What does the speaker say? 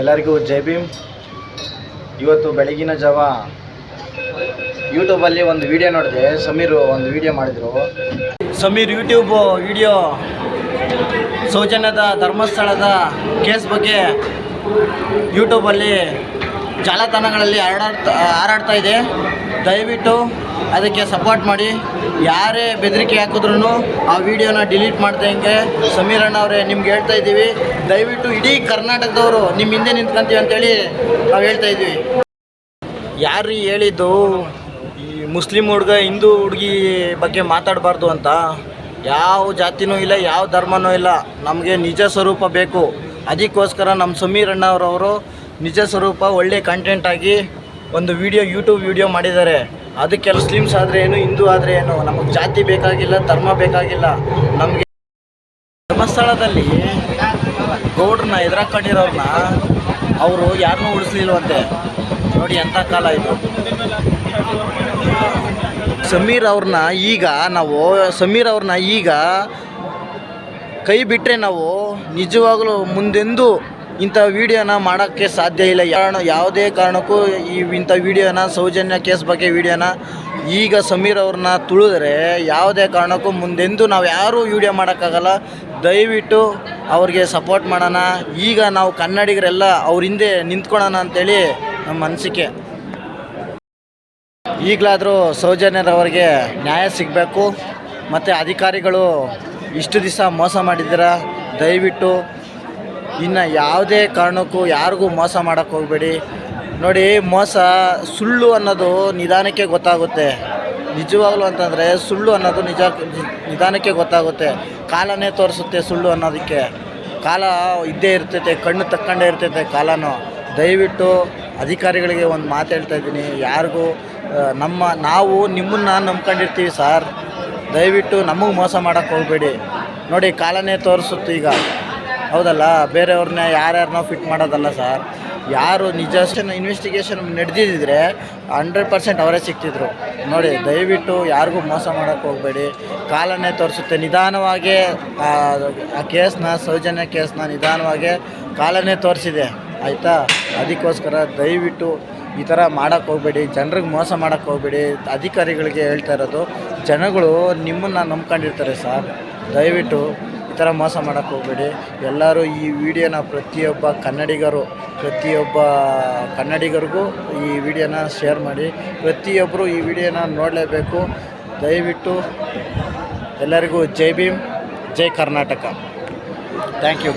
ಎಲ್ಲರಿಗೂ ಜೈ ಭೀಮ್. ಇವತ್ತು ಬೆಳಗಿನ ಜಾವ ಯೂಟ್ಯೂಬಲ್ಲಿ ಒಂದು ವಿಡಿಯೋ ನೋಡಿದೆ. ಸಮೀರ್ ಒಂದು ವಿಡಿಯೋ ಮಾಡಿದರು. ಸಮೀರ್ ಯೂಟ್ಯೂಬ್ ವಿಡಿಯೋ ಸೌಜನ್ಯದ ಧರ್ಮಸ್ಥಳದ ಕೇಸ್ ಬಗ್ಗೆ ಯೂಟ್ಯೂಬಲ್ಲಿ ಜಾಲತಾಣಗಳಲ್ಲಿ ಹಾರಾಡ್ತಾ ಇದೆ. ದಯವಿಟ್ಟು ಅದಕ್ಕೆ ಸಪೋರ್ಟ್ ಮಾಡಿ. ಯಾರೇ ಬೆದರಿಕೆ ಹಾಕಿದ್ರೂ ಆ ವಿಡಿಯೋನ ಡಿಲೀಟ್ ಮಾಡ್ದಂಗೆ ಸಮೀರ್ ಅಣ್ಣ ಅವರೇ ನಿಮ್ಗೆ ಹೇಳ್ತಾ ಇದ್ದೀವಿ. ದಯವಿಟ್ಟು ಇಡೀ ಕರ್ನಾಟಕದವರು ನಿಮ್ಮ ಹಿಂದೆ ನಿಂತ್ಕೊಂತೀವಿ ಅಂತೇಳಿ ನಾವು ಹೇಳ್ತಾ ಇದ್ದೀವಿ. ಯಾರು ಹೇಳಿದ್ದು ಈ ಮುಸ್ಲಿಂ ಹುಡುಗ ಹಿಂದೂ ಹುಡುಗಿ ಬಗ್ಗೆ ಮಾತಾಡಬಾರ್ದು ಅಂತ? ಯಾವ ಜಾತಿನೂ ಇಲ್ಲ, ಯಾವ ಧರ್ಮನೂ ಇಲ್ಲ. ನಮಗೆ ನಿಜ ಸ್ವರೂಪ ಬೇಕು. ಅದಕ್ಕೋಸ್ಕರ ನಮ್ಮ ಸಮೀರ್ ಅಣ್ಣ ಅವರವರು ನಿಜ ಸ್ವರೂಪ ಒಳ್ಳೆ ಕಂಟೆಂಟ್ ಆಗಿ ಒಂದು ಯೂಟ್ಯೂಬ್ ವಿಡಿಯೋ ಮಾಡಿದ್ದಾರೆ. ಅದಕ್ಕೆ ಮುಸ್ಲಿಮ್ಸ್ ಆದರೆ ಏನು, ಹಿಂದೂ ಆದರೆ ಏನು, ನಮಗೆ ಜಾತಿ ಬೇಕಾಗಿಲ್ಲ, ಧರ್ಮ ಬೇಕಾಗಿಲ್ಲ. ನಮಗೆ ಧರ್ಮಸ್ಥಳದಲ್ಲಿ ಗೌಡ್ರನ್ನ ಎದುರಾಕೊಂಡಿರೋರನ್ನ ಅವರು ಯಾರನ್ನೂ ಉಳಿಸ್ಲಿಲ್ವಂತೆ. ನೋಡಿ ಎಂಥ ಕಾಲ ಇದು. ಸಮೀರ್ ಅವ್ರನ್ನ ಈಗ ಕೈ ಬಿಟ್ಟರೆ ನಾವು ನಿಜವಾಗಲೂ ಮುಂದೆಂದೂ ಇಂಥ ವಿಡಿಯೋನ ಮಾಡೋಕ್ಕೆ ಸಾಧ್ಯ ಇಲ್ಲ. ಯಾವುದೇ ಕಾರಣಕ್ಕೂ ಇಂಥ ವಿಡಿಯೋನ ಸೌಜನ್ಯ ಕೇಸ್ ಬಗ್ಗೆ ವಿಡಿಯೋನ ಈಗ ಸಮೀರ್ ಅವ್ರನ್ನ ತುಳಿದ್ರೆ ಯಾವುದೇ ಕಾರಣಕ್ಕೂ ಮುಂದೆಂದೂ ನಾವು ಯಾರೂ ವಿಡಿಯೋ ಮಾಡೋಕ್ಕಾಗಲ್ಲ. ದಯವಿಟ್ಟು ಅವ್ರಿಗೆ ಸಪೋರ್ಟ್ ಮಾಡೋಣ. ಈಗ ನಾವು ಕನ್ನಡಿಗರೆಲ್ಲ ಅವ್ರ ಹಿಂದೆ ನಿಂತ್ಕೊಳ್ಳೋಣ ಅಂಥೇಳಿ ನಮ್ಮ ಅನಿಸಿಕೆ. ಈಗಲಾದರೂ ಸೌಜನ್ಯರವರಿಗೆ ನ್ಯಾಯ ಸಿಗಬೇಕು. ಮತ್ತು ಅಧಿಕಾರಿಗಳು ಇಷ್ಟು ದಿವಸ ಮೋಸ ಮಾಡಿದ್ದೀರ. ದಯವಿಟ್ಟು ಇನ್ನು ಯಾವುದೇ ಕಾರಣಕ್ಕೂ ಯಾರಿಗೂ ಮೋಸ ಮಾಡೋಕ್ಕೆ ಹೋಗಬೇಡಿ. ನೋಡಿ, ಸುಳ್ಳು ಅನ್ನೋದು ನಿಧಾನಕ್ಕೆ ಗೊತ್ತಾಗುತ್ತೆ. ನಿಜವಾಗ್ಲೂ ಅಂತಂದರೆ ಸುಳ್ಳು ಅನ್ನೋದು ನಿಧಾನಕ್ಕೆ ಗೊತ್ತಾಗುತ್ತೆ. ಕಾಲನೇ ತೋರಿಸುತ್ತೆ ಸುಳ್ಳು ಅನ್ನೋದಕ್ಕೆ. ಕಾಲ ಇದ್ದೇ ಇರ್ತೈತೆ, ಕಣ್ಣು ತಕ್ಕಂಡೇ ಇರ್ತೈತೆ ಕಾಲನೂ. ದಯವಿಟ್ಟು ಅಧಿಕಾರಿಗಳಿಗೆ ಒಂದು ಮಾತು ಹೇಳ್ತಾ ಇದ್ದೀನಿ, ಯಾರಿಗೂ ನಾವು ನಿಮ್ಮನ್ನು ನಂಬ್ಕೊಂಡಿರ್ತೀವಿ ಸರ್. ದಯವಿಟ್ಟು ನಮಗೆ ಮೋಸ ಮಾಡೋಕ್ಕೆ ಹೋಗಬೇಡಿ. ನೋಡಿ, ಕಾಲನೇ ತೋರಿಸುತ್ತೆ ಈಗ, ಹೌದಲ್ಲ? ಬೇರೆಯವ್ರನ್ನ ಯಾರ್ಯಾರನ್ನೋ ಫಿಟ್ ಮಾಡೋದಲ್ಲ ಸರ್. ಯಾರು ನಿಜ ಇನ್ವೆಸ್ಟಿಗೇಷನ್ ನಡೆದಿದ್ದರೆ 100% ಅವರೇ ಸಿಗ್ತಿದ್ರು. ನೋಡಿ, ದಯವಿಟ್ಟು ಯಾರಿಗೂ ಮೋಸ ಮಾಡೋಕ್ಕೆ ಹೋಗಬೇಡಿ. ಕಾಲನೇ ತೋರಿಸುತ್ತೆ. ನಿಧಾನವಾಗಿ ಆ ಕೇಸ್ನ, ಸೌಜನ್ಯ ಕೇಸ್ನ ನಿಧಾನವಾಗಿ ಕಾಲನೇ ತೋರಿಸಿದೆ, ಆಯಿತಾ? ಅದಕ್ಕೋಸ್ಕರ ದಯವಿಟ್ಟು ಈ ಥರ ಮಾಡೋಕ್ಕೆ ಹೋಗಬೇಡಿ. ಜನರಿಗೆ ಮೋಸ ಮಾಡೋಕ್ಕೆ ಹೋಗಬೇಡಿ. ಅಧಿಕಾರಿಗಳಿಗೆ ಹೇಳ್ತಾ ಇರೋದು, ಜನಗಳು ನಿಮ್ಮನ್ನು ನಂಬ್ಕೊಂಡಿರ್ತಾರೆ ಸರ್. ದಯವಿಟ್ಟು ಈ ಥರ ಮೋಸ ಮಾಡೋಕ್ಕೆ ಹೋಗಬೇಡಿ. ಎಲ್ಲರೂ ಈ ವಿಡಿಯೋನ ಪ್ರತಿಯೊಬ್ಬ ಕನ್ನಡಿಗರಿಗೂ ಈ ವಿಡಿಯೋನ ಶೇರ್ ಮಾಡಿ. ಪ್ರತಿಯೊಬ್ಬರು ಈ ವಿಡಿಯೋನ ನೋಡಲೇಬೇಕು. ದಯವಿಟ್ಟು ಎಲ್ಲರಿಗೂ ಜೈ ಭೀಮ್, ಜೈ ಕರ್ನಾಟಕ. Thank you.